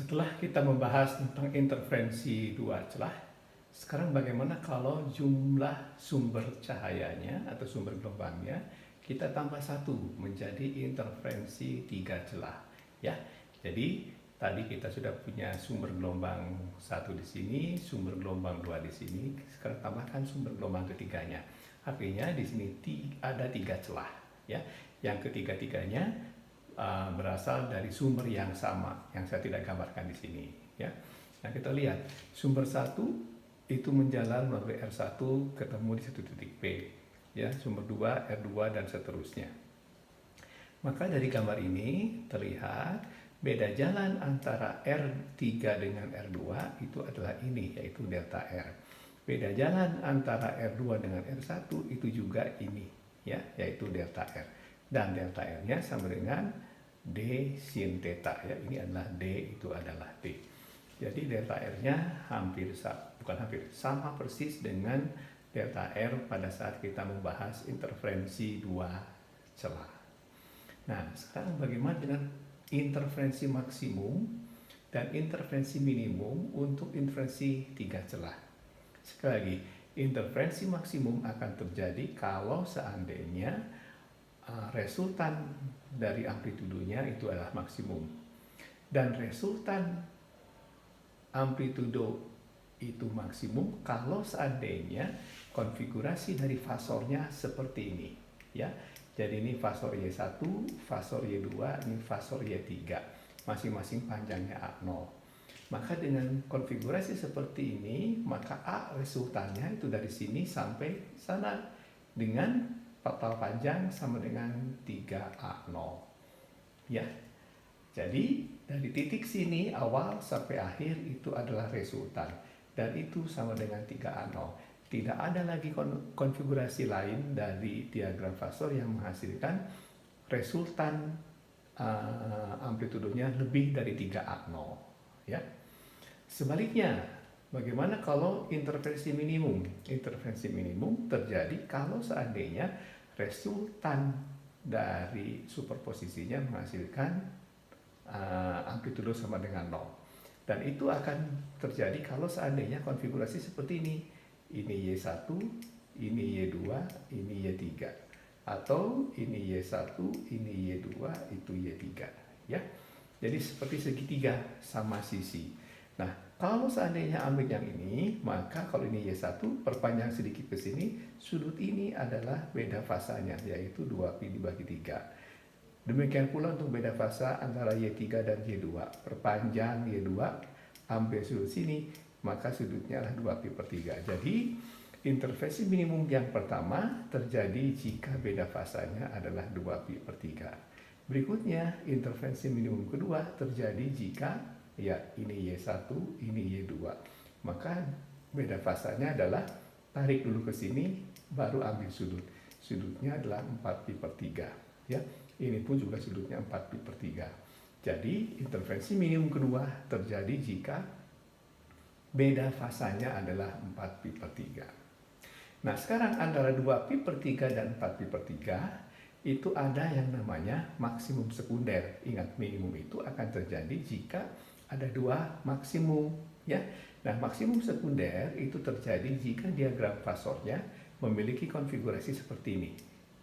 Setelah kita membahas tentang interferensi dua celah, sekarang bagaimana kalau jumlah sumber cahayanya atau sumber gelombangnya kita tambah satu menjadi interferensi tiga celah, ya. Jadi tadi kita sudah punya sumber gelombang satu di sini, sumber gelombang dua di sini. Sekarang tambahkan sumber gelombang ketiganya. Artinya di sini ada tiga celah, ya. Yang ketiga-tiganya berasal dari sumber yang sama yang saya tidak gambarkan di sini, ya. Nah, kita lihat sumber satu itu menjalar melalui R1 ketemu di satu titik P, ya. Sumber 2 R2 dan seterusnya. Maka dari gambar ini terlihat beda jalan antara R3 dengan R2 itu adalah ini, yaitu delta R. Beda jalan antara R2 dengan R1 itu juga ini, ya, yaitu delta R. Dan delta R-nya sama dengan D sin theta, ya. Ini adalah D, itu adalah T. Jadi delta R-nya sama persis dengan delta R pada saat kita membahas interferensi dua celah. Nah, sekarang bagaimana dengan interferensi maksimum dan interferensi minimum untuk interferensi tiga celah? Sekali lagi, interferensi maksimum akan terjadi kalau seandainya resultan dari amplitudonya itu adalah maksimum, dan resultan amplitudo itu maksimum kalau seandainya konfigurasi dari fasornya seperti ini, ya. Jadi ini fasor Y1, fasor Y2, ini fasor Y3, masing-masing panjangnya A0. Maka dengan konfigurasi seperti ini, maka A resultannya itu dari sini sampai sana dengan total panjang sama dengan 3A0, ya. Jadi dari titik sini awal sampai akhir itu adalah resultan, dan itu sama dengan 3A0. Tidak ada lagi konfigurasi lain dari diagram fasor yang menghasilkan resultan amplitudonya lebih dari 3A0, ya. Sebaliknya, bagaimana kalau interferensi minimum? Interferensi minimum terjadi kalau seandainya resultan dari superposisinya menghasilkan amplitudo sama dengan 0. Dan itu akan terjadi kalau seandainya konfigurasi seperti ini. Ini Y1, ini Y2, ini Y3. Atau ini Y1, ini Y2, itu Y3, ya. Jadi seperti segitiga sama sisi. Nah, kalau seandainya ambil yang ini, maka kalau ini Y1, perpanjang sedikit ke sini, sudut ini adalah beda fasanya, yaitu 2pi dibagi 3. Demikian pula untuk beda fasa antara Y3 dan Y2. Perpanjang Y2, ambil sudut sini, maka sudutnya adalah 2pi per 3. Jadi, interferensi minimum yang pertama terjadi jika beda fasanya adalah 2pi per 3. Berikutnya, interferensi minimum kedua terjadi jika ya ini Y1, ini Y2. Maka beda fasanya adalah tarik dulu ke sini, baru ambil sudut. Sudutnya adalah 4pi per 3, ya. Ini pun juga sudutnya 4pi per 3. Jadi interferensi minimum kedua terjadi jika beda fasanya adalah 4pi per 3. Nah, sekarang antara 2pi per 3 dan 4pi per 3 itu ada yang namanya maksimum sekunder. Ingat, minimum itu akan terjadi jika ada dua maksimum, ya. Nah, maksimum sekunder itu terjadi jika diagram fasornya memiliki konfigurasi seperti ini.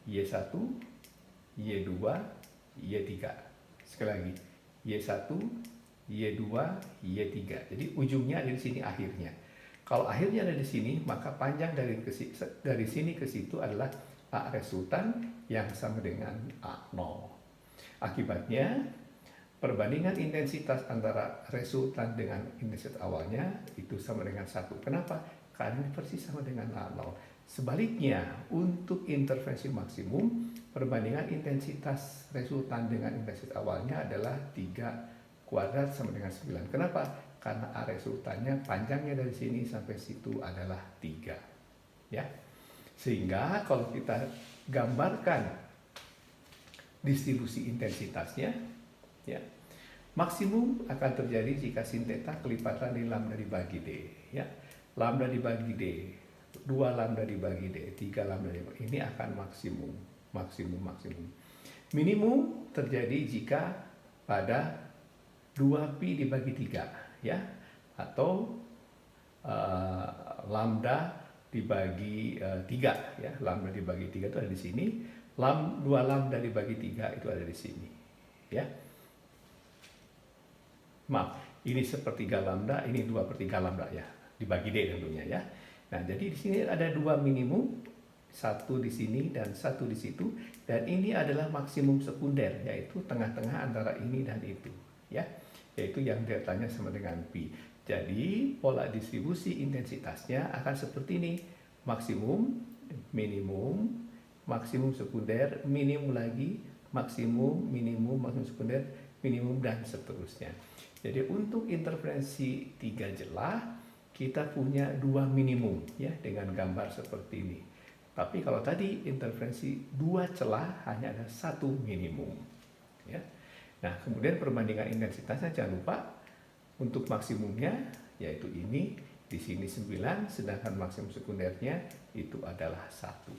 Y1, Y2, Y3. Sekali lagi, Y1, Y2, Y3. Jadi ujungnya ada di sini akhirnya. Kalau akhirnya ada di sini, maka panjang dari sini ke situ adalah A resultan yang sama dengan A0. Akibatnya, perbandingan intensitas antara resultan dengan intensitas awalnya itu sama dengan 1. Kenapa? Karena ini persis sama dengan A0. Sebaliknya, untuk interferensi maksimum, perbandingan intensitas resultan dengan intensitas awalnya adalah 3 kuadrat sama dengan 9. Kenapa? Karena A resultannya panjangnya dari sini sampai situ adalah 3. Ya. Sehingga kalau kita gambarkan distribusi intensitasnya, ya, maksimum akan terjadi jika sin theta kelipatan dari lambda dibagi D, ya. Lambda dibagi D, 2 lambda dibagi D, 3 lambda dibagi, ini akan maksimum. Minimum terjadi jika pada 2pi dibagi 3 ya, atau lambda dibagi 3 ya. Lambda dibagi 3 itu ada di sini, 2 lambda dibagi 3 itu ada di sini ya. Maaf, ini sepertiga lambda, ini 2/3 lambda ya, dibagi D tentunya ya. Nah, jadi di sini ada 2 minimum, satu di sini dan satu di situ, dan ini adalah maksimum sekunder, yaitu tengah-tengah antara ini dan itu ya, yaitu yang deltanya sama dengan pi. Jadi pola distribusi intensitasnya akan seperti ini: maksimum, minimum, maksimum sekunder, minimum lagi, maksimum, minimum, maksimum sekunder, minimum, dan seterusnya. Jadi untuk interferensi 3 jelah kita punya 2 minimum ya, dengan gambar seperti ini. Tapi kalau tadi interferensi 2 celah hanya ada 1 minimum ya. Nah, kemudian perbandingan intensitasnya jangan lupa, untuk maksimumnya yaitu ini, di sini 9, sedangkan maksimum sekundernya itu adalah 1.